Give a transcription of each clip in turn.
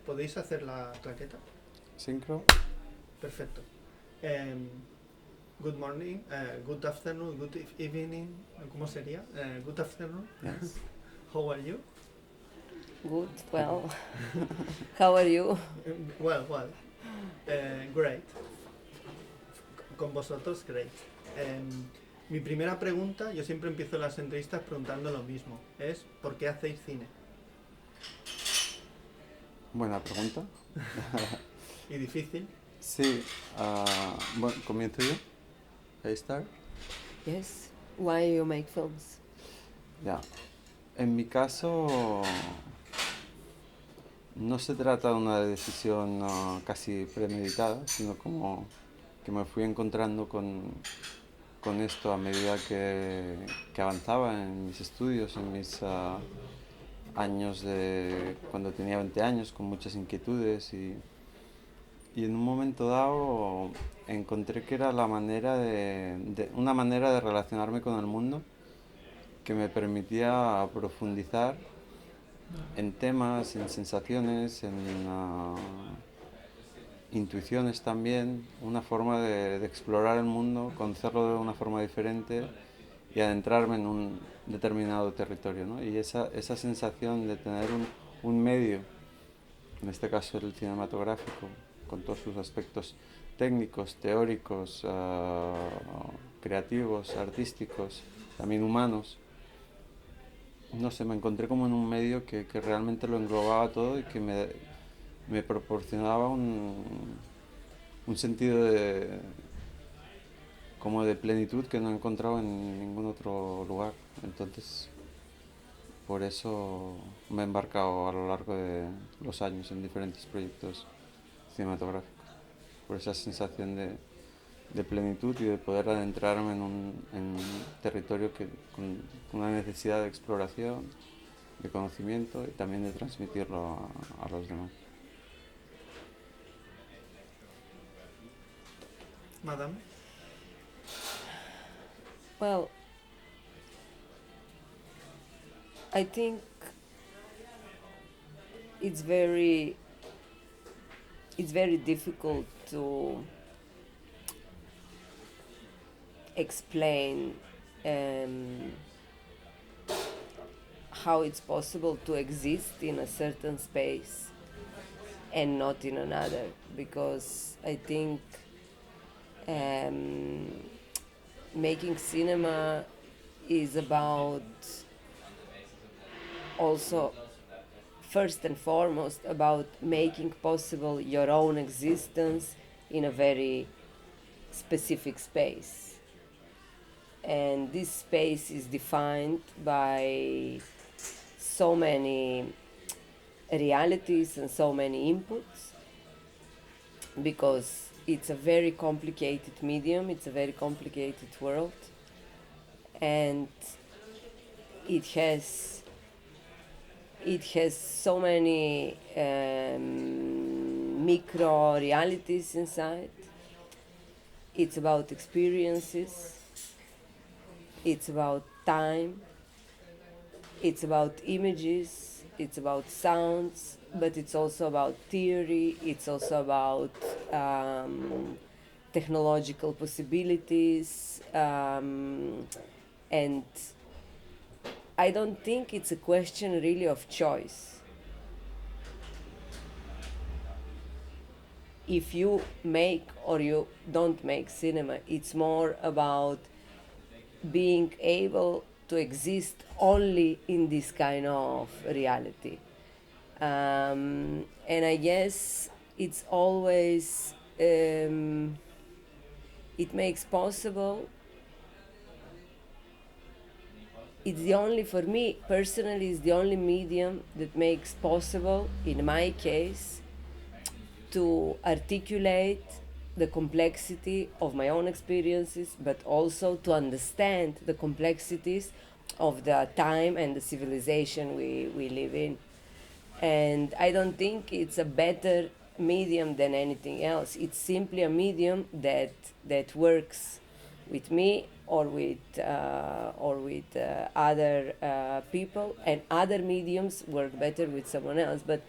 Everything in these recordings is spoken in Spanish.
¿Podéis hacer la claqueta? Synchro? Perfecto. Good morning, good afternoon, good evening. ¿Cómo sería? Good afternoon. Yes. How are you? Good, well. How are you? Well. Great. Con vosotros, great. Mi primera pregunta, yo siempre empiezo las entrevistas preguntando lo mismo, es ¿por qué hacéis cine? Buena pregunta. ¿Y difícil? Sí, bueno, comienzo yo. I start. Yes. Why you make films? Ya. En mi caso, no se trata de una decisión casi premeditada, sino como que me fui encontrando con esto a medida que avanzaba en mis estudios, en mis años de cuando tenía 20 años, con muchas inquietudes y en un momento dado encontré que era la manera una manera de relacionarme con el mundo que me permitía profundizar en temas, en sensaciones, en intuiciones también, una forma de explorar el mundo, conocerlo de una forma diferente y adentrarme en un determinado territorio, ¿no? Y esa sensación de tener un medio, en este caso el cinematográfico, con todos sus aspectos técnicos, teóricos, creativos, artísticos, también humanos. No sé, me encontré como en un medio que realmente lo englobaba todo y que me proporcionaba un sentido como de plenitud que no he encontrado en ningún otro lugar. Entonces, por eso me he embarcado a lo largo de los años en diferentes proyectos cinematográficos. Por esa sensación de plenitud y de poder adentrarme en un territorio con una necesidad de exploración, de conocimiento y también de transmitirlo a los demás. Madame. Well, I think it's very difficult to explain how it's possible to exist in a certain space and not in another, because I think making cinema is about also first and foremost about making possible your own existence in a very specific space, and this space is defined by so many realities and so many inputs, because it's a very complicated medium, it's a very complicated world, and it has so many micro realities inside. It's about experiences, it's about time, it's about images, it's about sounds, but it's also about theory, it's also about technological possibilities, and I don't think it's a question really of choice. If you make or you don't make cinema, it's more about being able to exist only in this kind of reality. And I guess it's always, it makes possible, it's the only, for me personally, it's the only medium that makes possible, in my case, to articulate the complexity of my own experiences, but also to understand the complexities of the time and the civilization we live in. And I don't think it's a better medium than anything else. It's simply a medium that works with me or with other people, and other mediums work better with someone else. But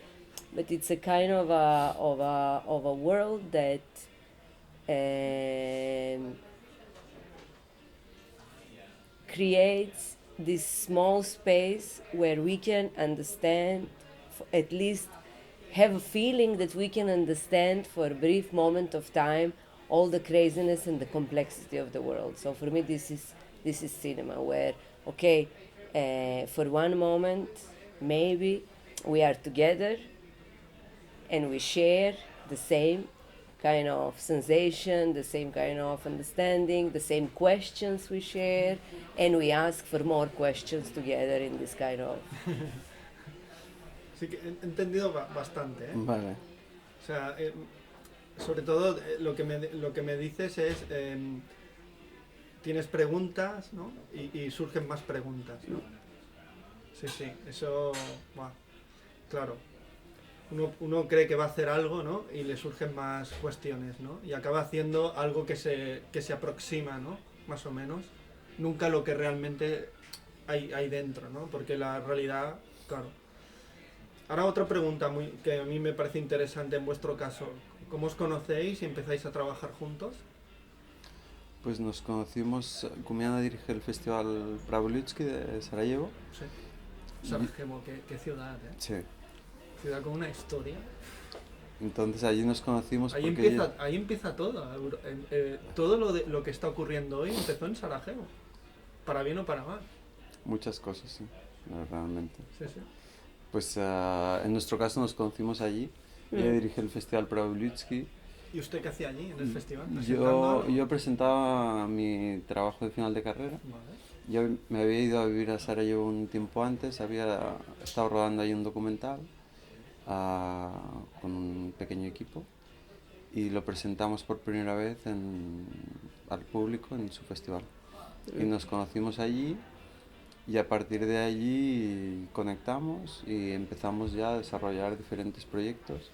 but it's a kind of a world that creates this small space where we can understand, at least have a feeling that we can understand for a brief moment of time all the craziness and the complexity of the world. So for me, this is cinema, where okay, for one moment, maybe we are together and we share the same kind of sensation, the same kind of understanding, the same questions we share, and we ask for more questions together in this kind of... Sí que he entendido bastante, ¿eh? Vale. O sea, sobre todo lo que me dices es, tienes preguntas, ¿no? Y surgen más preguntas, ¿no? Sí, sí, eso, buah, claro. Uno cree que va a hacer algo, ¿no? Y le surgen más cuestiones, ¿no? Y acaba haciendo algo que se aproxima, ¿no? Más o menos. Nunca lo que realmente hay dentro, ¿no? Porque la realidad, claro. Ahora otra pregunta que a mí me parece interesante en vuestro caso. ¿Cómo os conocéis y empezáis a trabajar juntos? Pues nos conocimos, Cumiana dirige el Festival Pravolitsky de Sarajevo. Sí. Sarajevo, qué ciudad, ¿eh? Sí. Ciudad con una historia. Entonces allí nos conocimos ahí empieza todo. Todo lo que está ocurriendo hoy empezó en Sarajevo. Para bien o para mal. Muchas cosas, sí, realmente. Sí, sí. Pues en nuestro caso nos conocimos allí. Ella dirige el Festival Pravolitsky. ¿Y usted qué hacía allí en el festival? Yo presentaba mi trabajo de final de carrera. Vale. Yo me había ido a vivir a Sarajevo un tiempo antes, había estado rodando ahí un documental con un pequeño equipo y lo presentamos por primera vez al público en su festival. Y nos conocimos allí y a partir de allí conectamos y empezamos ya a desarrollar diferentes proyectos,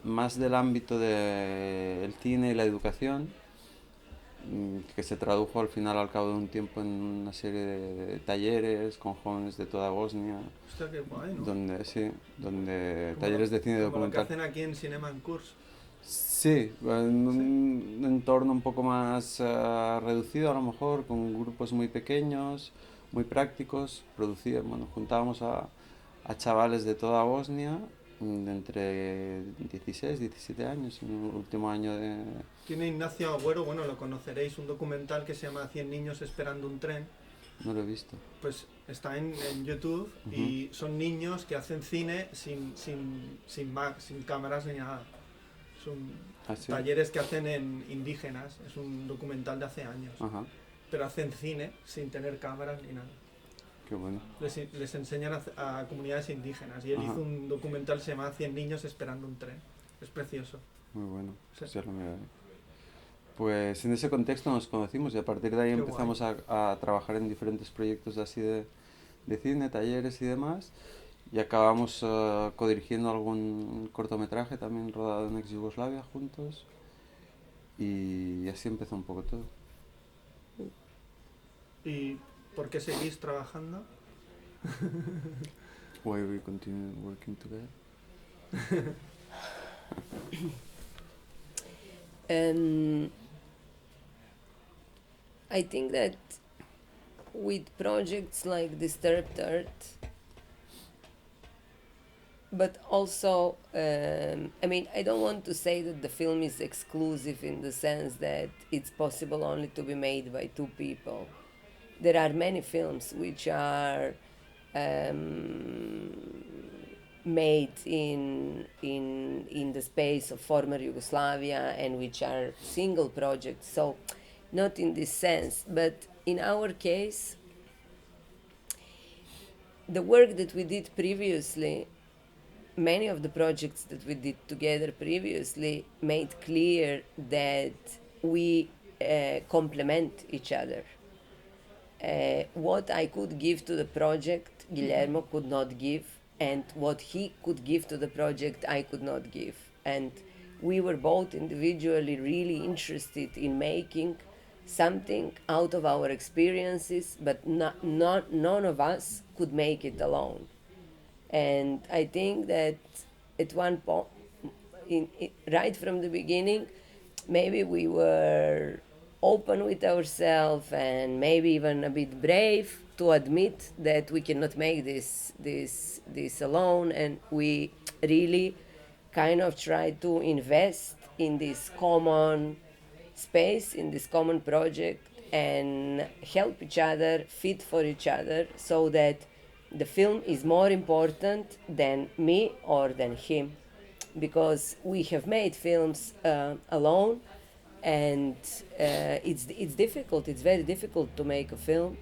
más del ámbito del cine y la educación, que se tradujo al final, al cabo de un tiempo, en una serie de talleres con jóvenes de toda Bosnia. Hostia, qué guay, ¿no? Donde talleres de cine documental. Como lo que hacen aquí en Cinema en Curso. Sí, en un entorno un poco más reducido a lo mejor, con grupos muy pequeños, muy prácticos. Juntábamos a chavales de toda Bosnia, de entre 16 y 17 años, en el último año de... Tiene Ignacio Agüero, bueno, lo conoceréis, un documental que se llama 100 niños esperando un tren. No lo he visto. Pues está en YouTube y son niños que hacen cine sin cámaras ni nada. Son talleres que hacen en indígenas, es un documental de hace años. Ajá. Pero hacen cine sin tener cámaras ni nada. Qué bueno. Les enseñan a comunidades indígenas y él hizo un documental que se llama 100 niños esperando un tren. Es precioso. Muy bueno, Sí. ya lo miraré. Pues en ese contexto nos conocimos y a partir de ahí Qué empezamos a trabajar en diferentes proyectos así de cine, talleres y demás. Y acabamos codirigiendo algún cortometraje también rodado en ex Yugoslavia juntos. Y así empezó un poco todo. ¿Y por qué seguís trabajando? Why we continue working together? I think that with projects like Disturbed Earth, but also, I mean, I don't want to say that the film is exclusive in the sense that it's possible only to be made by two people. There are many films which are made in the space of former Yugoslavia and which are single projects. So, not in this sense, but in our case, the work that we did previously, many of the projects that we did together previously made clear that we complement each other. What I could give to the project, Guillermo could not give, and what he could give to the project, I could not give. And we were both individually really interested in making something out of our experiences, but none of us could make it alone. And I think that at one point, right from the beginning, maybe we were open with ourselves and maybe even a bit brave to admit that we cannot make this alone, and we really kind of try to invest in this common space, in this common project, and help each other, fit for each other, so that the film is more important than me or than him, because we have made films alone, and it's difficult. It's very difficult to make a film,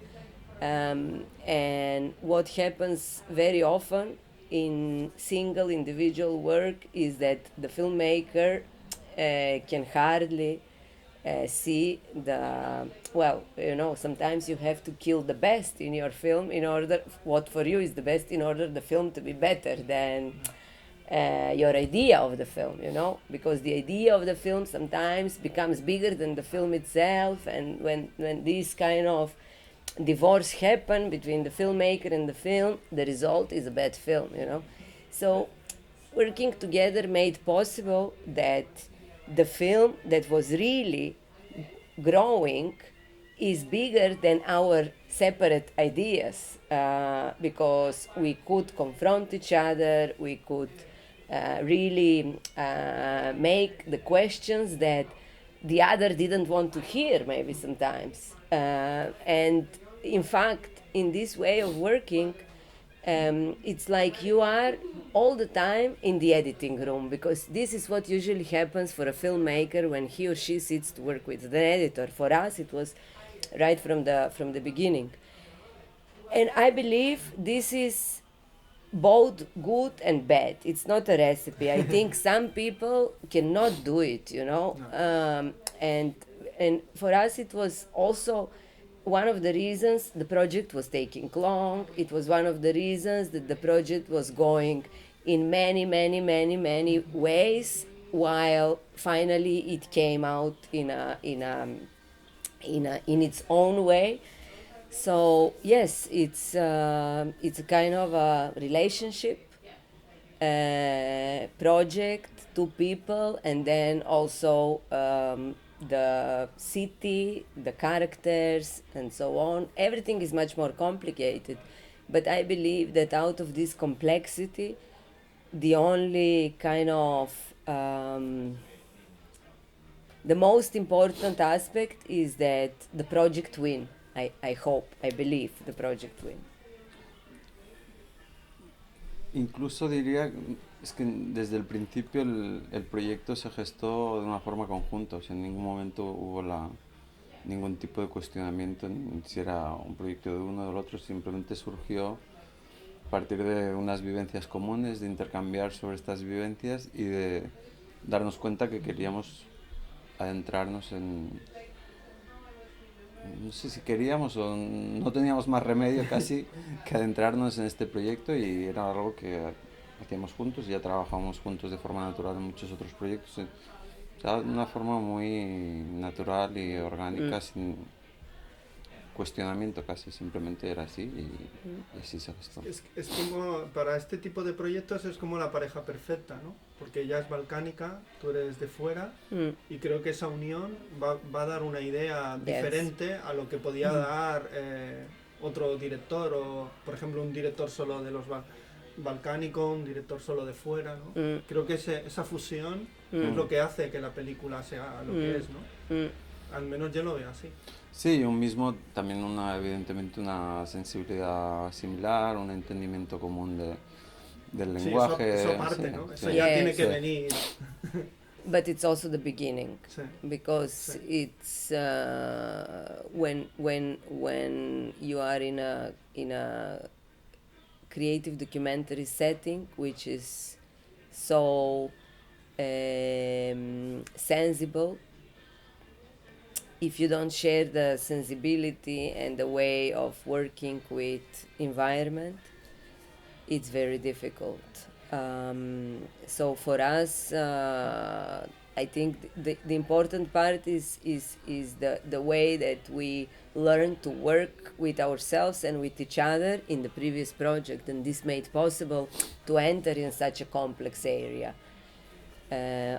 and what happens very often in single individual work is that the filmmaker can hardly see the, well, sometimes you have to kill the best in your film in order, what for you is the best, in order the film to be better than your idea of the film, because the idea of the film sometimes becomes bigger than the film itself, and when this kind of divorce happen between the filmmaker and the film, the result is a bad film, So working together made possible that the film that was really growing is bigger than our separate ideas, because we could confront each other, we could really make the questions that the other didn't want to hear, maybe sometimes. And in fact, in this way of working, it's like you are all the time in the editing room, because this is what usually happens for a filmmaker when he or she sits to work with the editor. For us, it was right from the beginning. And I believe this is both good and bad. It's not a recipe. I think some people cannot do it, No. And for us, it was also one of the reasons the project was taking long. It was one of the reasons that the project was going in many, many, many, many ways, while finally it came out in its own way. So yes, it's a kind of a relationship, project, two people, and then also the city, the characters, and so on. Everything is much more complicated, but I believe that out of this complexity, the only kind of the most important aspect is that the project win. I hope, I believe the project win. Incluso diría, es que desde el principio el proyecto se gestó de una forma conjunta, o sea, en ningún momento hubo ningún tipo de cuestionamiento ni si era un proyecto de uno o del otro, simplemente surgió a partir de unas vivencias comunes, de intercambiar sobre estas vivencias y de darnos cuenta que queríamos adentrarnos no sé si queríamos o no teníamos más remedio casi que adentrarnos en este proyecto, y era algo que hacíamos juntos y ya trabajábamos juntos de forma natural en muchos otros proyectos, o sea, de una forma muy natural y orgánica, sin cuestionamiento casi, simplemente era así y así se gestó. Es como, para este tipo de proyectos es como la pareja perfecta, ¿no? Porque ella es balcánica, tú eres de fuera, y creo que esa unión va a dar una idea diferente a lo que podía dar otro director, o por ejemplo un director solo de los balcánicos, un director solo de fuera, ¿no? Creo que esa fusión es lo que hace que la película sea lo que es, ¿no? Al menos yo lo veo así. Sí, yo mismo también evidentemente una sensibilidad similar, un entendimiento común del lenguaje. Eso parte, sí, ¿no? Eso sí. ya tiene que Sí. venir. But it's also the beginning, Sí. because Sí. it's when you are in a creative documentary setting, which is so sensible. If you don't share the sensibility and the way of working with environment, it's very difficult. So for us, I think the important part is the way that we learn to work with ourselves and with each other in the previous project, and this made possible to enter in such a complex area.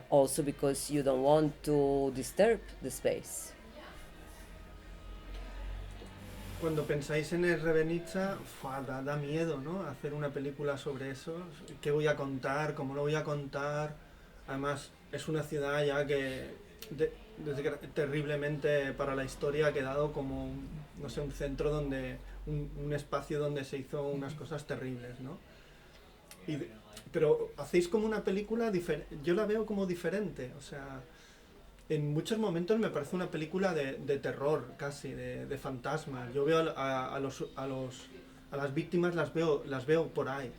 Also because you don't want to disturb the space. Cuando pensáis en Srebrenica, da miedo, ¿no? Hacer una película sobre eso. ¿Qué voy a contar? ¿Cómo lo voy a contar? Además, es una ciudad ya que terriblemente para la historia ha quedado como, no sé, un centro donde, un espacio donde se hizo unas cosas terribles, ¿no? Pero hacéis como una película diferente, yo la veo como diferente, o sea, en muchos momentos me parece una película de terror, casi, de fantasmas. Yo veo a las víctimas, las veo por ahí.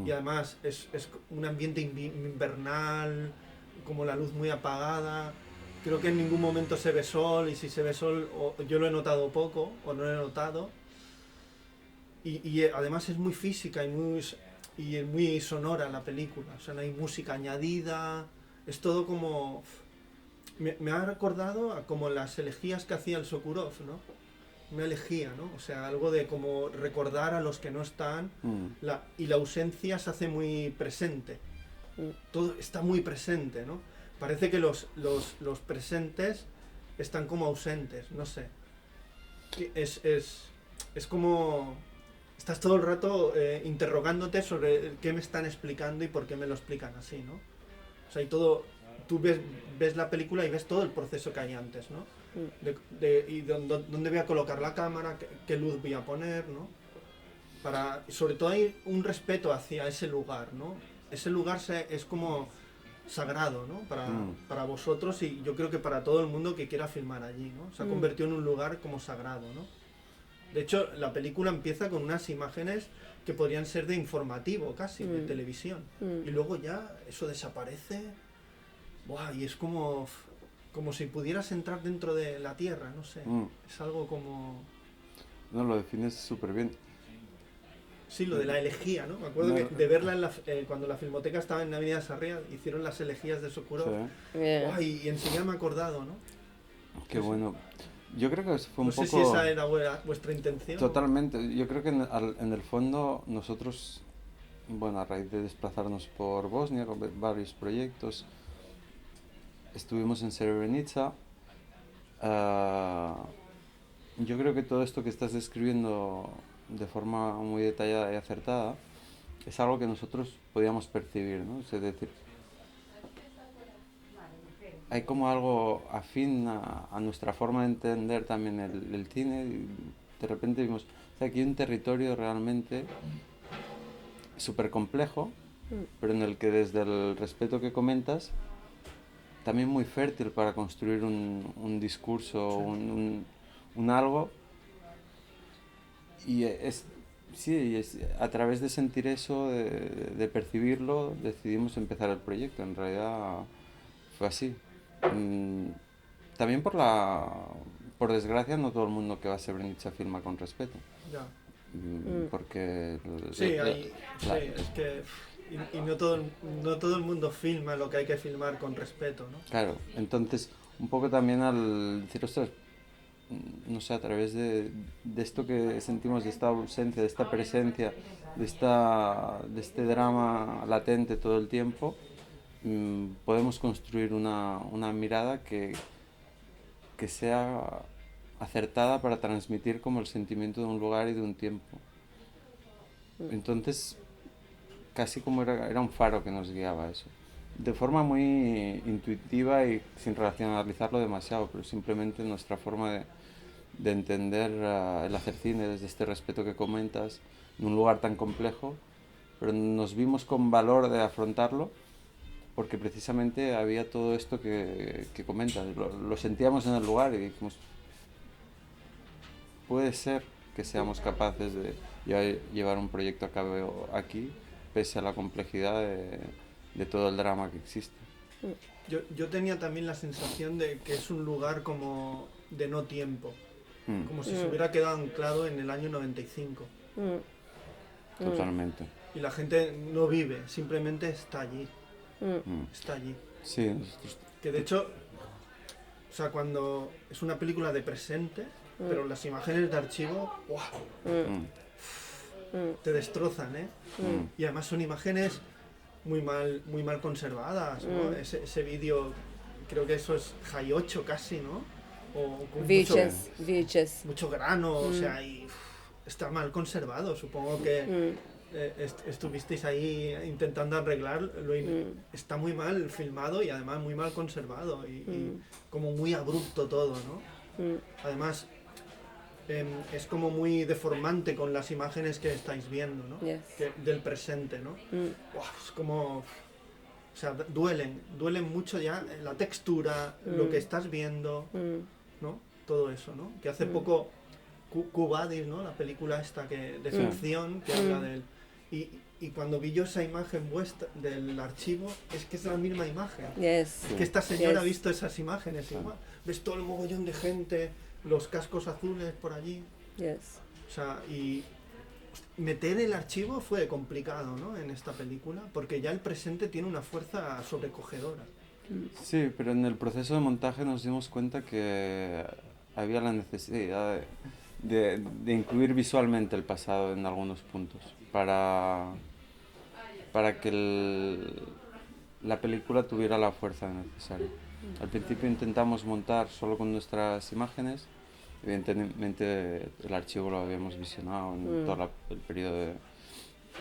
Y además es un ambiente invernal, como la luz muy apagada. Creo que en ningún momento se ve sol, y si se ve sol, yo lo he notado poco, o no lo he notado. Y además es muy física y es muy sonora la película. O sea, no hay música añadida, es todo como... Me ha recordado a como las elegías que hacía el Sokurov, ¿no? Una elegía, ¿no? O sea, algo de como recordar a los que no están, y la ausencia se hace muy presente. Todo está muy presente, ¿no? Parece que los presentes están como ausentes, no sé. Es como... Estás todo el rato interrogándote sobre qué me están explicando y por qué me lo explican así, ¿no? O sea, y todo... Tú ves la película y ves todo el proceso que hay antes, ¿no? Y dónde voy a colocar la cámara, qué luz voy a poner, ¿no? Sobre todo hay un respeto hacia ese lugar, ¿no? Ese lugar es como sagrado, ¿no? Para vosotros, y yo creo que para todo el mundo que quiera filmar allí, ¿no? Se ha convertido en un lugar como sagrado, ¿no? De hecho, la película empieza con unas imágenes que podrían ser de informativo casi, de televisión. Y luego ya eso desaparece. Buah, y es como si pudieras entrar dentro de la tierra, no sé. Es algo como... No, lo defines súper bien. Sí, lo de la elegía, ¿no? Me acuerdo de verla cuando la Filmoteca estaba en Avenida Sarriá, hicieron las elegías de Sokurov. Sí. Buah, y enseguida me he acordado, ¿no? Qué bueno. Yo creo que fue un poco... No sé si esa era vuestra intención. Totalmente. Yo creo que en el fondo nosotros, bueno, a raíz de desplazarnos por Bosnia con varios proyectos, estuvimos en Srebrenica. Yo creo que todo esto que estás describiendo de forma muy detallada y acertada es algo que nosotros podíamos percibir, ¿no? Es decir, hay como algo afín a nuestra forma de entender también el cine, y de repente vimos, o sea, aquí hay un territorio realmente súper complejo, pero en el que desde el respeto que comentas, también muy fértil para construir un discurso, un algo. Y es a través de sentir eso, de percibirlo, decidimos empezar el proyecto. En realidad fue así. También por desgracia, no todo el mundo que va a Srebrenica filma con respeto. Ya. Porque... Sí, es que... Y no todo el mundo filma lo que hay que filmar con respeto, ¿no? Claro, entonces un poco también al decir, ostras, no sé, a través de esto que sentimos, de esta ausencia, de esta presencia, de este drama latente todo el tiempo, podemos construir una mirada que sea acertada para transmitir como el sentimiento de un lugar y de un tiempo. Entonces, casi como era un faro que nos guiaba eso. De forma muy intuitiva y sin racionalizarlo demasiado, pero simplemente nuestra forma de entender el hacer cine desde este respeto que comentas, en un lugar tan complejo, pero nos vimos con valor de afrontarlo, porque precisamente había todo esto que comentas, lo sentíamos en el lugar y dijimos, puede ser que seamos capaces de llevar un proyecto a cabo aquí, pese a la complejidad de todo el drama que existe. Yo tenía también la sensación de que es un lugar como de no tiempo, como si se hubiera quedado anclado en el año 95. Totalmente. Y la gente no vive, simplemente está allí. está allí. Sí, nosotros Que de hecho, o sea, cuando es una película de presente, pero las imágenes de archivo, ¡buah!, te destrozan, ¿eh? Y además son imágenes muy mal conservadas, ¿no? Ese vídeo, creo que eso es High 8 casi, ¿no? O con VHS. mucho grano, o sea, y está mal conservado. Supongo que estuvisteis ahí intentando arreglar, está muy mal filmado y además muy mal conservado y como muy abrupto todo, ¿no? Además, es como muy deformante con las imágenes que estáis viendo, ¿no? Yes. Del presente, ¿no? Wow, es como, o sea, duelen mucho ya la textura, lo que estás viendo, ¿no? Todo eso, ¿no? Que hace poco Q-Buddies, ¿no? La película esta de ficción que habla del... Y cuando vi yo esa imagen vuestra del archivo, es que es la misma imagen. Yes. Es que esta señora ha visto esas imágenes igual. Ves todo el mogollón de gente, los cascos azules por allí. Yes. O sea, y meter el archivo fue complicado, ¿no? En esta película, porque ya el presente tiene una fuerza sobrecogedora. Sí, pero en el proceso de montaje nos dimos cuenta que había la necesidad de incluir visualmente el pasado en algunos puntos para que la película tuviera la fuerza necesaria. Al principio intentamos montar solo con nuestras imágenes. Evidentemente el archivo lo habíamos visionado en todo el periodo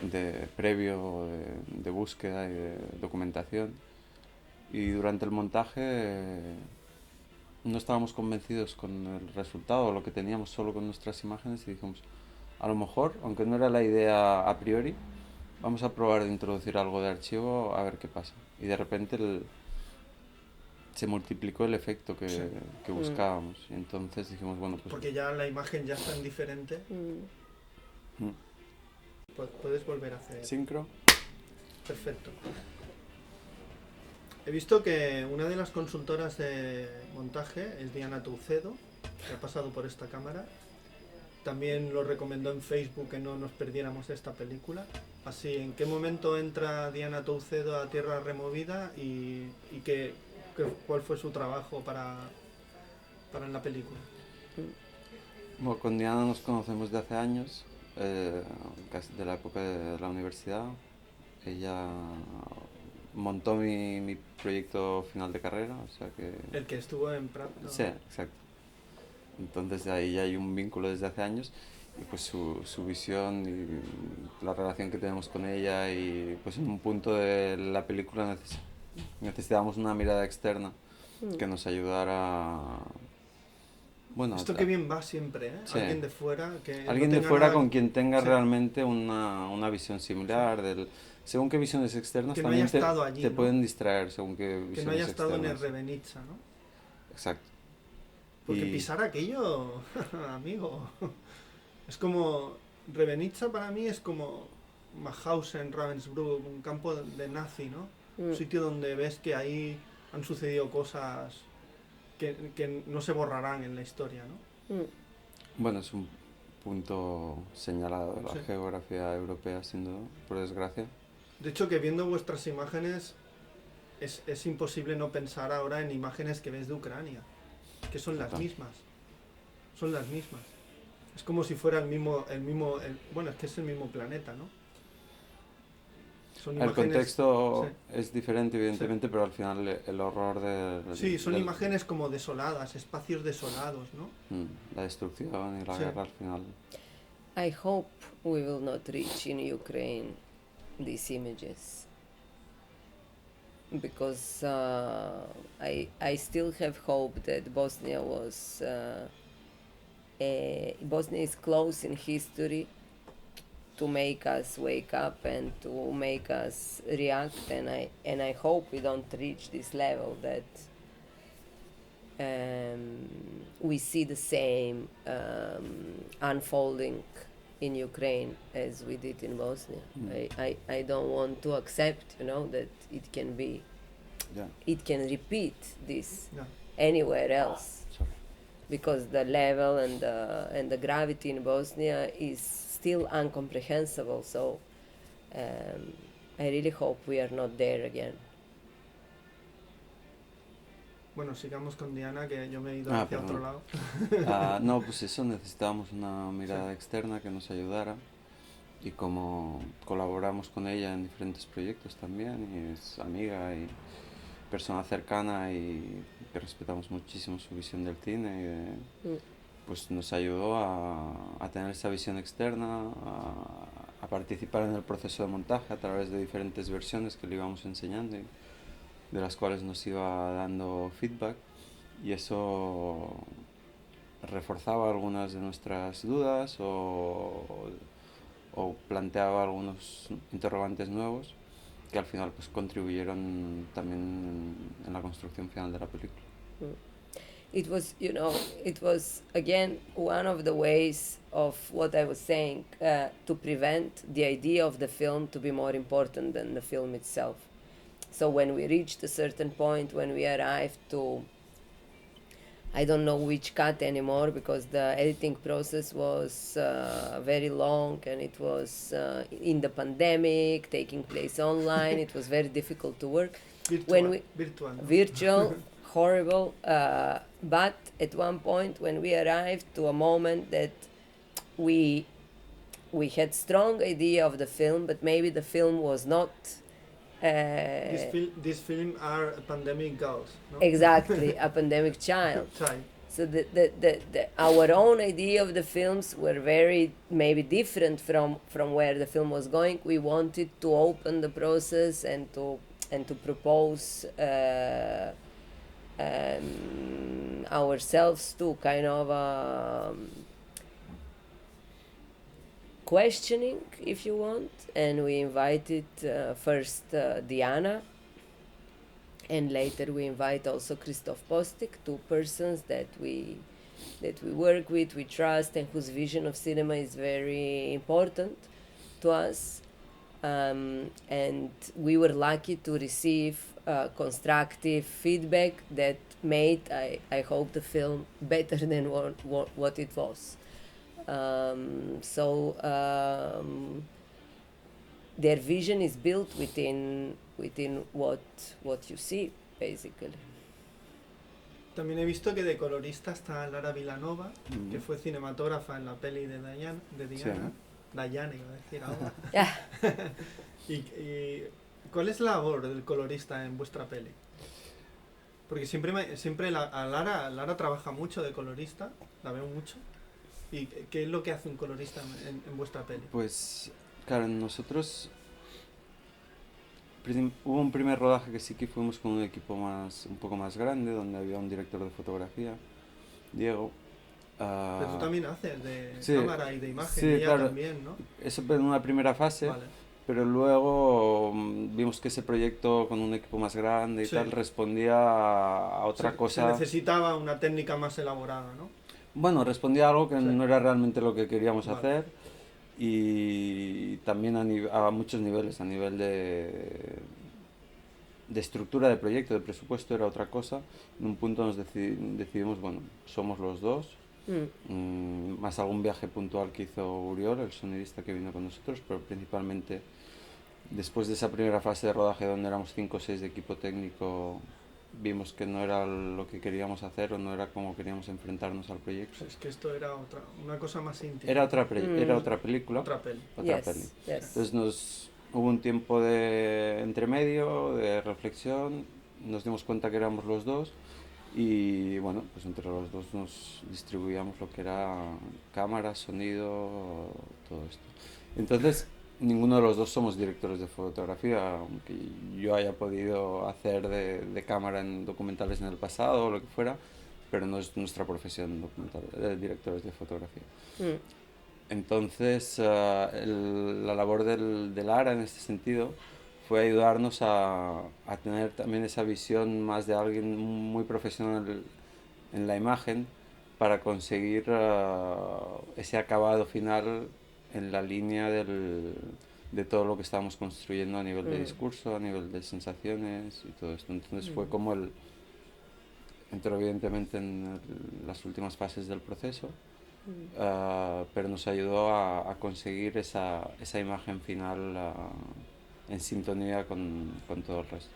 de previo de búsqueda y de documentación. Y durante el montaje no estábamos convencidos con el resultado o lo que teníamos solo con nuestras imágenes y dijimos, a lo mejor, aunque no era la idea a priori, vamos a probar de introducir algo de archivo a ver qué pasa. Y de repente se multiplicó el efecto que buscábamos. Y entonces dijimos, bueno, pues... Porque ya la imagen ya es tan diferente. Puedes volver a hacer... Sincro. Perfecto. He visto que una de las consultoras de montaje es Diana Toucedo, que ha pasado por esta cámara. También lo recomendó en Facebook que no nos perdiéramos esta película. Así, ¿en qué momento entra Diana Toucedo a Tierra Removida y cuál fue su trabajo para la película? Bueno, con Diana nos conocemos de hace años, casi de la época de la universidad. Ella montó mi proyecto final de carrera, o sea que... El que estuvo en Prat, ¿no? Sí, exacto. Entonces de ahí ya hay un vínculo desde hace años y pues su visión y la relación que tenemos con ella y pues en un punto de la película necesitábamos una mirada externa que nos ayudara... Bueno, esto que bien va siempre, ¿eh? Sí. Alguien de fuera que alguien no de tenga fuera nada... con quien tenga Sí. realmente una visión similar según qué visiones externas que no también haya estado allí, te ¿no? pueden distraer según qué visiones Que no haya estado en el externas. Revenica, ¿no? Exacto. Porque Y- pisar aquello, amigo, es como... Revenica para mí es como Mauthausen, Ravensbrück, un campo de nazi, ¿no? Un sitio donde ves que ahí han sucedido cosas que no se borrarán en la historia, ¿no? Bueno, es un punto señalado de la Sí. geografía europea, sin duda, por desgracia. De hecho, que viendo vuestras imágenes es imposible no pensar ahora en imágenes que ves de Ucrania, que son las Total. mismas. Son las mismas. Es como si fuera bueno, es que es el mismo planeta, ¿no? Son El contexto sí. es diferente, evidentemente, pero al final el horror de... Sí, son imágenes como desoladas, espacios desolados, ¿no? La destrucción y la Sí. guerra al final. I hope we will not reach in Ukraine these images because I still have hope that Bosnia is close in history to make us wake up and to make us react, and I hope we don't reach this level that we see the same unfolding in Ukraine as we did in Bosnia. I don't want to accept, that Yeah. it can repeat this No. anywhere else, Sorry. because the level and the gravity in Bosnia is still incomprehensible. So I really hope we are not there again. Bueno, sigamos con Diana, que yo me he ido hacia otro lado. No, pues eso, necesitábamos una mirada externa que nos ayudara, y como colaboramos con ella en diferentes proyectos también, y es amiga y persona cercana y que respetamos muchísimo su visión del cine, y pues nos ayudó a tener esa visión externa, a participar en el proceso de montaje a través de diferentes versiones que le íbamos enseñando y de las cuales nos iba dando feedback, y eso reforzaba algunas de nuestras dudas o planteaba algunos interrogantes nuevos que al final pues contribuyeron también en la construcción final de la película. It was, it was again one of the ways of what I was saying, to prevent the idea of the film to be more important than the film itself. So when we reached a certain point, when we arrived to, I don't know which cut anymore, because the editing process was very long, and it was in the pandemic, taking place online. It was very difficult to work. Virtual, horrible. But at one point, when we arrived to a moment that we had strong idea of the film, but maybe the film was not. This film are pandemic girls, no? Exactly, a pandemic child. So our own idea of the films were very maybe different from where the film was going. We wanted to open the process and to propose ourselves to kind of questioning, if you want, and we invited first Diana, and later we invite also Christoph Postik, two persons that we work with, we trust, and whose vision of cinema is very important to us. And we were lucky to receive constructive feedback that made, I hope, the film better than what it was. Their vision is built within what you see, basically. También he visto que de colorista está Lara Vilanova, que fue cinematógrafa en la peli de Diana. Sí. Diana iba a decir ahora. Yeah. y ¿cuál es la labor del colorista en vuestra peli? Porque siempre Lara trabaja mucho de colorista, la veo mucho. ¿Y qué es lo que hace un colorista en vuestra peli? Pues, claro, nosotros hubo un primer rodaje que sí que fuimos con un equipo un poco más grande, donde había un director de fotografía, Diego. Pero tú también haces de cámara y de imagen, sí, y ella claro, también, ¿no? Eso en una primera fase, vale. Pero luego vimos que ese proyecto con un equipo más grande y tal respondía a otra cosa. Se necesitaba una técnica más elaborada, ¿no? Bueno, respondía a algo que no era realmente lo que queríamos hacer, y también a muchos niveles, a nivel de estructura de proyecto, de presupuesto era otra cosa. En un punto nos decidimos, bueno, somos los dos, más algún viaje puntual que hizo Uriol, el sonidista que vino con nosotros, pero principalmente después de esa primera fase de rodaje donde éramos 5 o 6 de equipo técnico, vimos que no era lo que queríamos hacer o no era como queríamos enfrentarnos al proyecto. Es que esto era una cosa más íntima. Era otra película. Otra peli. Yes. Entonces hubo un tiempo de entremedio, de reflexión, nos dimos cuenta que éramos los dos y bueno, pues entre los dos nos distribuíamos lo que era cámara, sonido, todo esto. Entonces ninguno de los dos somos directores de fotografía, aunque yo haya podido hacer de cámara en documentales en el pasado o lo que fuera, pero no es nuestra profesión de directores de fotografía. Entonces la labor de Lara en este sentido fue ayudarnos a tener también esa visión más de alguien muy profesional en la imagen para conseguir ese acabado final en la línea de todo lo que estábamos construyendo a nivel de discurso, a nivel de sensaciones y todo esto. Entonces fue como entró evidentemente en las últimas fases del proceso, pero nos ayudó a conseguir esa imagen final en sintonía con todo el resto.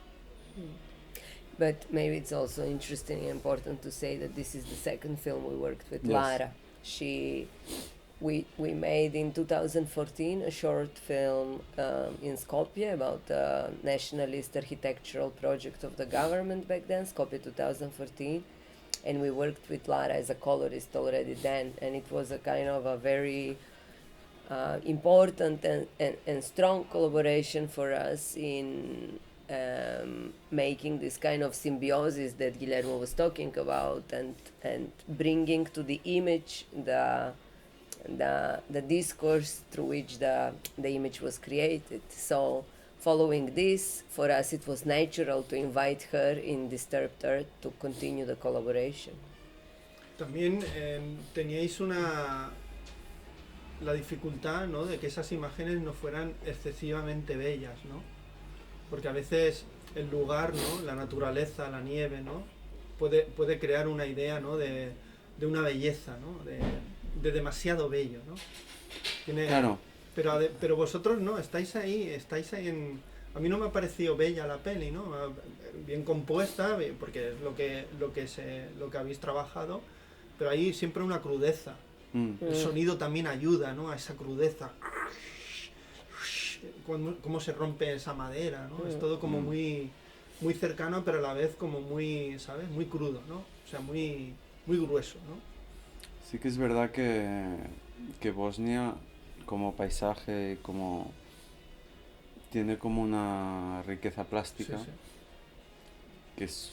But maybe it's also interesting and important to say that this is the second film we worked with Yes. Lara. We made in 2014 a short film in Skopje about the nationalist architectural project of the government back then, Skopje 2014, and we worked with Lara as a colorist already then, and it was a kind of a very important and strong collaboration for us in making this kind of symbiosis that Guillermo was talking about, and bringing to the image the discourse through which the image was created. So following this, for us it was natural to invite her in Disturbed Earth to continue the collaboration. También teníais la dificultad, ¿no?, de que esas imágenes no fueran excesivamente bellas, ¿no? Porque a veces el lugar, ¿no?, la naturaleza, la nieve, ¿no?, puede crear una idea, ¿no?, de una belleza, ¿no?, de demasiado bello, ¿no? Claro. Pero vosotros no, estáis ahí a mí no me ha parecido bella la peli, ¿no? Bien compuesta, porque es lo que habéis trabajado, pero hay siempre una crudeza. El sonido también ayuda, ¿no?, a esa crudeza. Cómo se rompe esa madera, ¿no? Es todo como muy, muy cercano, pero a la vez como muy, ¿sabes?, muy crudo, ¿no? O sea, muy, muy grueso, ¿no? Sí que es verdad que Bosnia como paisaje, tiene como una riqueza plástica, Sí, sí. que es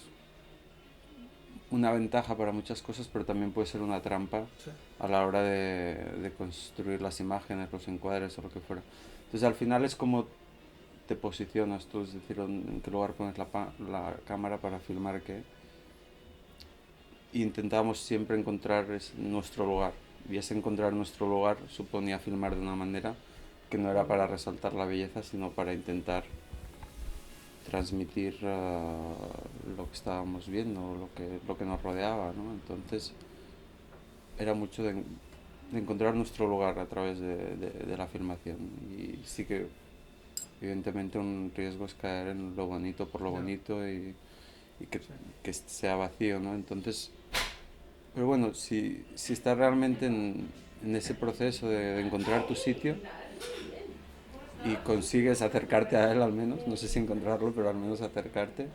una ventaja para muchas cosas, pero también puede ser una trampa Sí. a la hora de construir las imágenes, los encuadres o lo que fuera. Entonces al final es como te posicionas tú, es decir, en qué lugar pones la cámara para filmar qué. Y intentamos siempre encontrar nuestro lugar. Y ese encontrar nuestro lugar suponía filmar de una manera que no era para resaltar la belleza, sino para intentar transmitir lo que estábamos viendo, lo que nos rodeaba, ¿no? Entonces era mucho de encontrar nuestro lugar a través de la filmación. Y sí que evidentemente un riesgo es caer en lo bonito por lo bonito y que sea vacío, ¿no? Entonces, pero bueno, si estás realmente en ese proceso de encontrar tu sitio y consigues acercarte a él al menos, no sé si encontrarlo, pero al menos acercarte,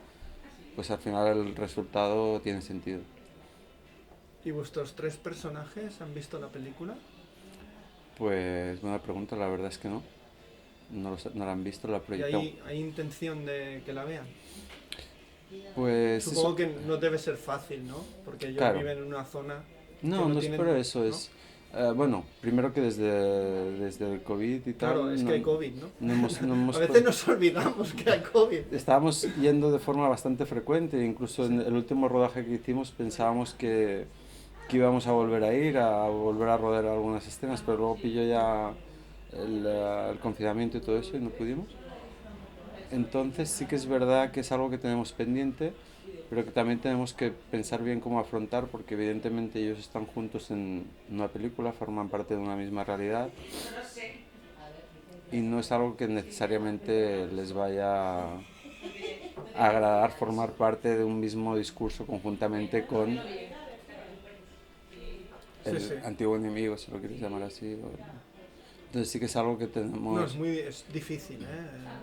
pues al final el resultado tiene sentido. ¿Y vuestros 3 personajes han visto la película? Pues buena pregunta, la verdad es que no. No la han visto, la proyectado. ¿Y hay intención de que la vean? Pues Supongo eso, que no debe ser fácil, ¿no? Porque ellos claro, viven en una zona no, que no es tienen, por eso, ¿no? es bueno, primero que desde el COVID y tal, Claro, es que hay COVID, ¿no? no hemos A veces nos olvidamos que hay COVID. estábamos yendo de forma bastante frecuente, incluso en el último rodaje que hicimos pensábamos que íbamos a volver a volver a rodar algunas escenas, pero luego pilló ya el confinamiento y todo eso y no pudimos. Entonces sí que es verdad que es algo que tenemos pendiente, pero que también tenemos que pensar bien cómo afrontar, porque evidentemente ellos están juntos en una película, forman parte de una misma realidad y no es algo que necesariamente les vaya a agradar formar parte de un mismo discurso conjuntamente con el Sí. antiguo enemigo, si lo quieres llamar así. Entonces sí que es algo que tenemos... No, es difícil,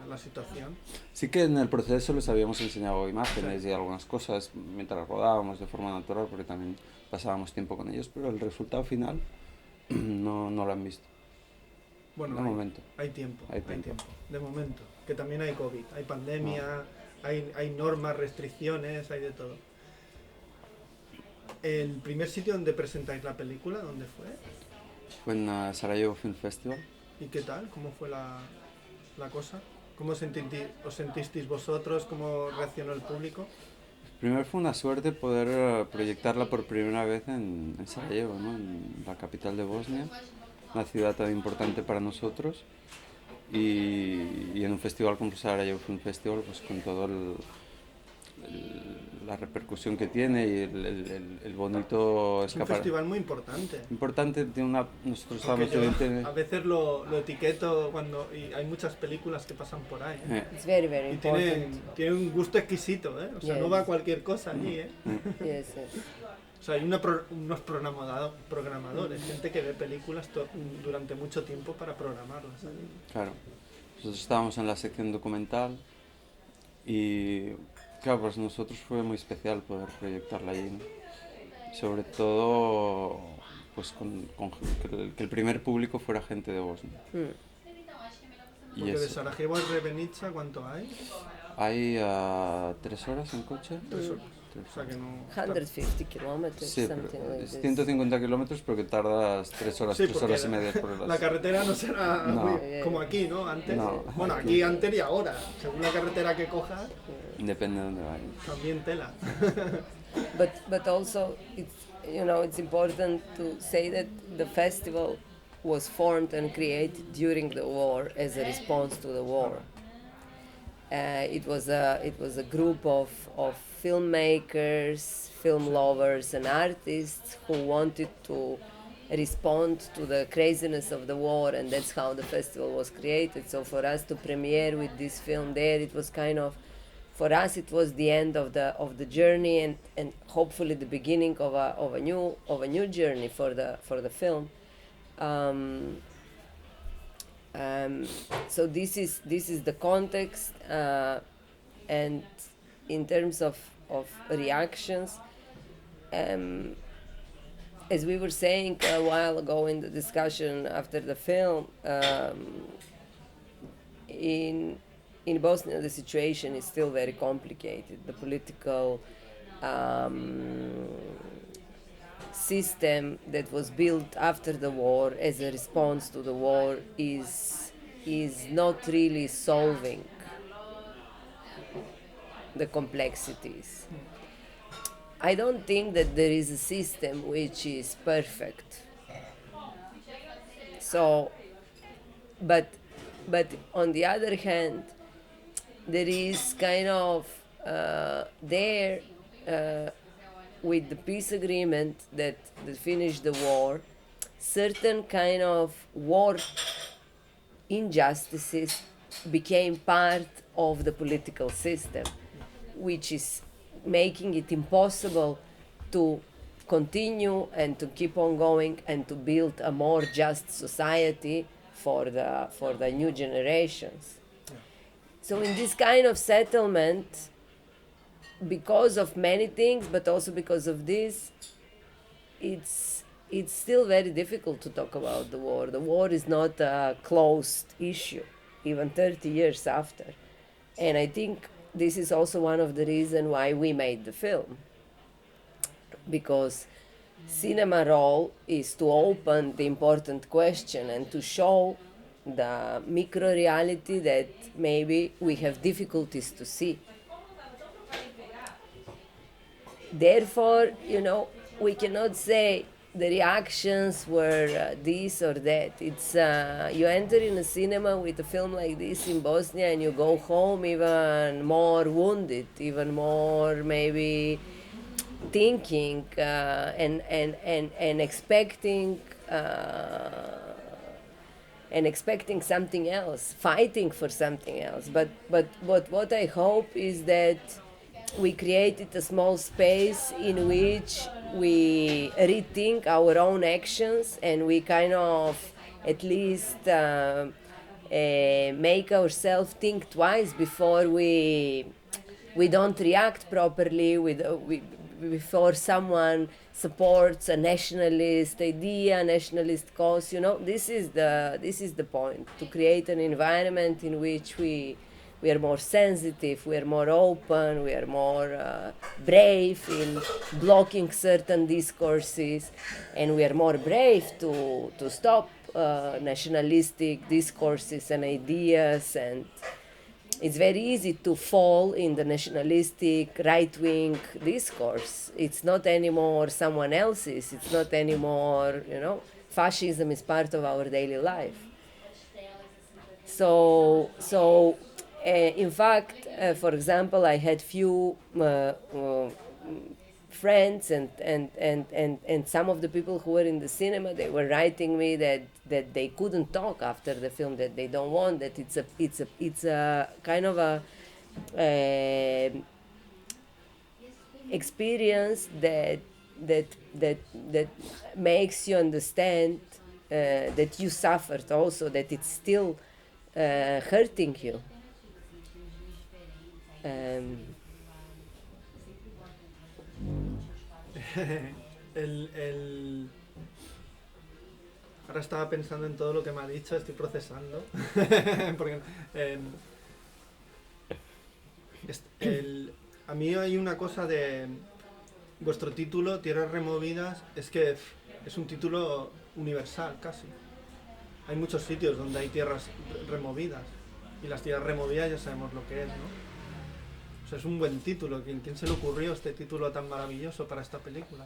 la situación. Sí que en el proceso les habíamos enseñado imágenes y algunas cosas mientras rodábamos de forma natural, porque también pasábamos tiempo con ellos, pero el resultado final no lo han visto. Bueno, De momento. Hay tiempo. Hay tiempo. De momento. Que también hay COVID, hay pandemia, hay normas, restricciones, hay de todo. ¿El primer sitio donde presentáis la película, dónde fue? Fue en Sarajevo Film Festival. ¿Y qué tal? ¿Cómo fue la cosa? ¿Cómo os sentisteis vosotros? ¿Cómo reaccionó el público? Primero fue una suerte poder proyectarla por primera vez en Sarajevo, ¿no? En la capital de Bosnia, una ciudad tan importante para nosotros, y en un festival como Sarajevo Film Festival, pues con todo la repercusión que tiene y el bonito Es un escapar. festival muy importante. Importante, nosotros Porque estábamos yo a veces lo etiqueto y hay muchas películas que pasan por ahí. It's very, very Y important. tiene un gusto exquisito, ¿eh? O sea, no Yes. va cualquier cosa allí, ¿eh? Yes, yes. O sea, hay unos programadores, gente que ve películas durante mucho tiempo para programarlas allí. Claro, nosotros estábamos en la sección documental y claro, pues nosotros fue muy especial poder proyectarla allí, ¿no? Sobre todo pues que el primer público fuera gente de Bosnia. Y Porque de eso, Sarajevo a Srebrenica, ¿cuánto hay? hay 3 horas en coche. 3 horas. O sea que no... 150 kilometers, Sí, something pero like es this. 150 kilómetros porque tardas 3 horas, Sí, 3 porque horas y media por la las... carretera no será No. como aquí, ¿no? Antes. No. Bueno, aquí antes y ahora. Según la carretera que cojas, Depende de dónde vayas. también tela. But also it's important to say that the festival was formed and created during the war as a response to the war. It was a group of filmmakers, film lovers, and artists who wanted to respond to the craziness of the war, and that's how the festival was created. So for us to premiere with this film there, it was kind of, for us, it was the end of the journey, and hopefully the beginning of a new journey for the film. So this is the context, and in terms of reactions, as we were saying a while ago in the discussion after the film, in Bosnia the situation is still very complicated. The political system that was built after the war as a response to the war is not really solving the complexities. I don't think that there is a system which is perfect. So, but on the other hand, there is kind of with the peace agreement that finished the war, certain kind of war injustices became part of the political system, which is making it impossible to continue and to keep on going and to build a more just society for the new generations. So in this kind of settlement, because of many things, but also because of this, it's still very difficult to talk about the war. The war is not a closed issue, even 30 years after. And I think this is also one of the reasons why we made the film. Because cinema role is to open the important question and to show the micro reality that maybe we have difficulties to see. Therefore, we cannot say the reactions were this or that. It's you enter in a cinema with a film like this in Bosnia and you go home even more wounded, even more maybe thinking and expecting something else, fighting for something else. But what I hope is that we created a small space in which we rethink our own actions and we kind of at least make ourselves think twice before we don't react properly before someone supports a nationalist idea, nationalist cause. This is the point, to create an environment in which we are more sensitive, we are more open, we are more brave in blocking certain discourses, and we are more brave to stop nationalistic discourses and ideas. And it's very easy to fall in the nationalistic right-wing discourse. It's not anymore someone else's, it's not anymore, fascism is part of our daily life. So In fact, for example, I had few friends and some of the people who were in the cinema, they were writing me that they couldn't talk after the film, that they don't want, that it's a kind of a experience that makes you understand that you suffered also, that it's still hurting you. Ahora estaba pensando en todo lo que me ha dicho, estoy procesando. Porque, a mí hay una cosa de vuestro título, Tierras Removidas, es que es un título universal casi. Hay muchos sitios donde hay tierras removidas y las tierras removidas ya sabemos lo que es, ¿no? O sea, es un buen título. ¿Quién se le ocurrió este título tan maravilloso para esta película?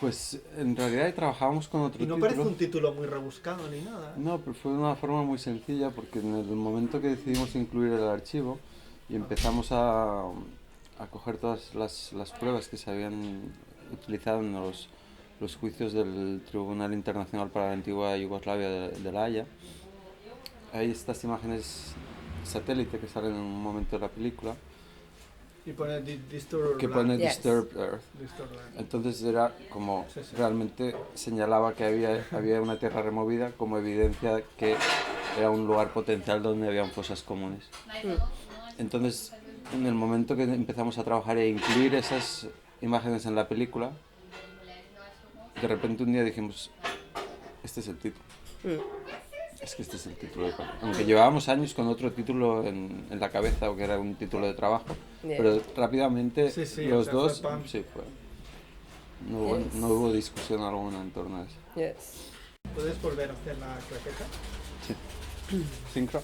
Pues en realidad trabajábamos con otro título. Y no parece un título muy rebuscado ni nada. No, pero fue de una forma muy sencilla porque en el momento que decidimos incluir el archivo y empezamos a coger todas las pruebas que se habían utilizado en los juicios del Tribunal Internacional para la Antigua Yugoslavia de La Haya, hay estas imágenes satélite que salen en un momento de la película y pone Disturbed que pone Yes. Disturbed Earth. Entonces era como realmente señalaba que había una tierra removida como evidencia que era un lugar potencial donde habían fosas comunes. Entonces, en el momento que empezamos a trabajar e incluir esas imágenes en la película, de repente un día dijimos, este es el título. Es que este es el título de película. Aunque llevábamos años con otro título en la cabeza, o que era un título de trabajo, pero rápidamente los dos, no hubo discusión alguna en torno a eso. Yes. ¿Puedes volver a hacer la claqueta? Sí. Sincro.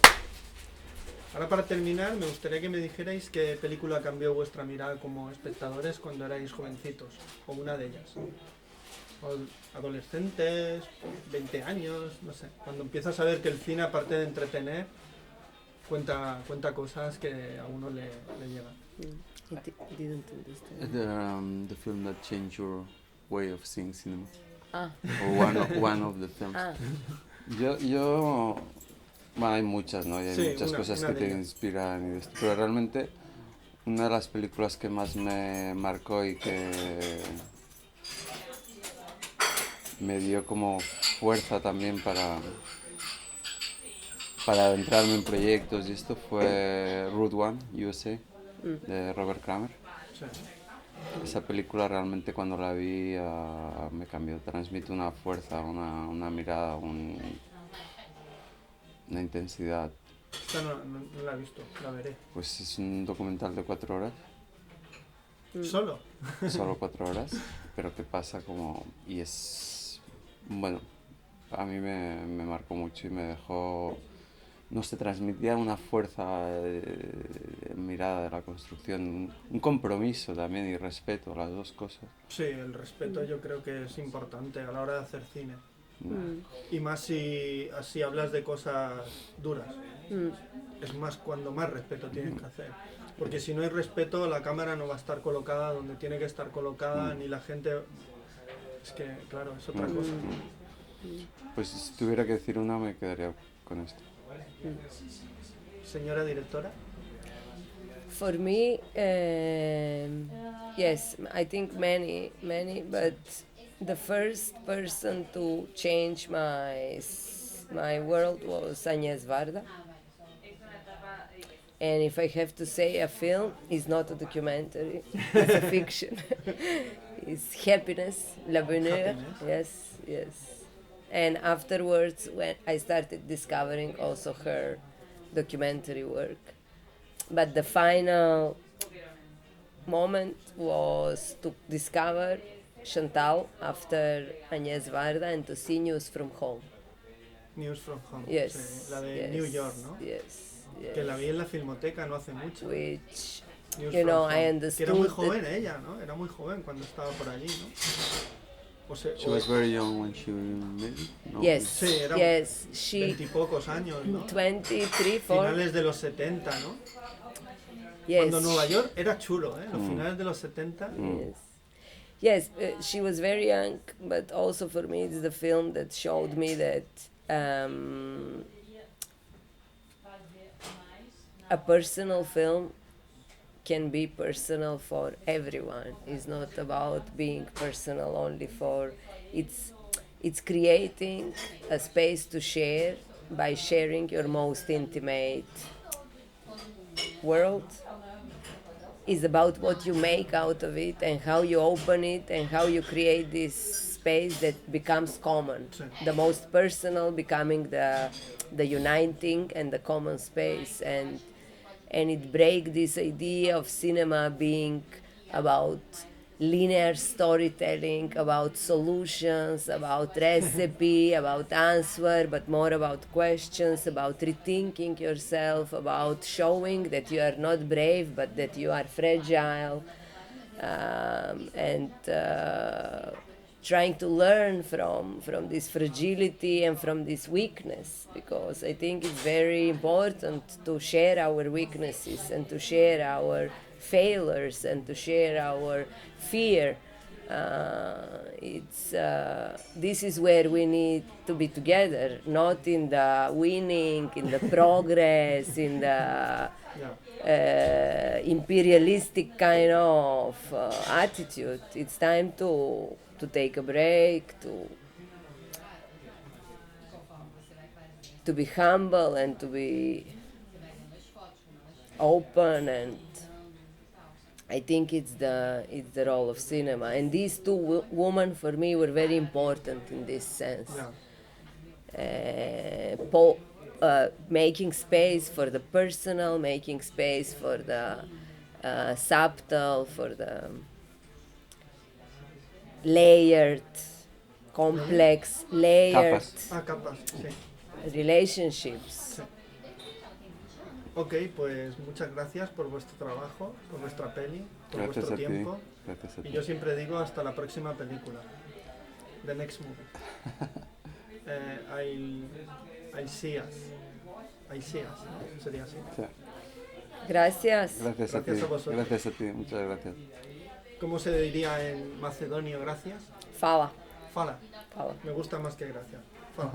Ahora, para terminar, me gustaría que me dijerais qué película cambió vuestra mirada como espectadores cuando erais jovencitos, o una de ellas. O adolescentes, 20 años, no sé. Cuando empiezas a ver que el cine, aparte de entretener, cuenta cosas que a uno le llegan. I didn't understand. The film that changed your way of seeing cinema. Ah. Or one of the films. Ah. Yo bueno, hay muchas, ¿no? Y hay muchas cosas que te inspiran y esto, pero realmente una de las películas que más me marcó y que me dio como fuerza también para adentrarme en proyectos y esto fue Route One, USA, de Robert Kramer. Sí. Esa película realmente cuando la vi me cambió, transmite una fuerza, una mirada, una intensidad. Esta no la he visto, la veré. Pues es un documental de 4 horas. ¿Solo? Solo 4 horas, pero que pasa como... Y es... Bueno, a mí me marcó mucho y me dejó... No sé, transmitía una fuerza de mirada de la construcción, un compromiso también y respeto, las dos cosas. Sí, el respeto yo creo que es importante a la hora de hacer cine. Y más si hablas de cosas duras. Es más cuando más respeto tienes que hacer. Porque si no hay respeto, la cámara no va a estar colocada donde tiene que estar colocada, ni la gente... Es que, claro, es otra cosa. Pues si tuviera que decir una, me quedaría con esto. Señora directora. For me, yes, I think many, but the first person to change my world was Agnès Varda. And if I have to say a film, it's not a documentary, it's a fiction. It's Happiness, La Bonheur. Yes. And afterwards, when I started discovering also her documentary work. But the final moment was to discover Chantal after Agnès Varda and to see News from Home. News from Home. Yes. Sí, la de New York, ¿no? Yes. Que la vi en la Filmoteca no hace mucho. Which, News you know, from I Home. understood. Que era muy joven ella, ¿no? Era muy joven cuando estaba por allí, ¿no? O sea, She was very young when she made it. No, Yes, Sí, era yes, she 20 y pocos años, ¿no? 23, 4. Finales de los 70, ¿no? Yes. Cuando Nueva York era chulo, ¿eh? Los finales de los 70. Yes. Yes, she was very young, but also for me, it's the film that showed me that a personal film can be personal for everyone. It's not about being personal only for it's creating a space to share by sharing your most intimate world. Is about what you make out of it and how you open it and how you create this space that becomes common. The most personal becoming the uniting and the common space, and it break this idea of cinema being about linear storytelling, about solutions, about recipe, about answer, but more about questions, about rethinking yourself, about showing that you are not brave, but that you are fragile, and trying to learn from this fragility and from this weakness, because I think it's very important to share our weaknesses and to share our failures and to share our fear. This is where we need to be together, not in the winning, in the progress, in the imperialistic kind of attitude. It's time to take a break, to be humble and to be open, and I think it's the role of cinema. And these two women for me were very important in this sense. Making space for the personal, making space for the subtle, for the layered, complex, layered Capas, sí. relationships. Sí. Ok, pues muchas gracias por vuestro trabajo, por vuestra peli, por Gracias vuestro a ti. tiempo. Gracias a Y ti. yo siempre digo hasta la próxima película. The next movie. I'll see us. I'll see us, ¿no? Sería así. Sí. Gracias. Gracias a ti. Gracias a vosotros. Gracias a ti. Muchas gracias. ¿Cómo se diría en macedonio gracias? Fala. Fala. Fala. Me gusta más que gracias. Fala.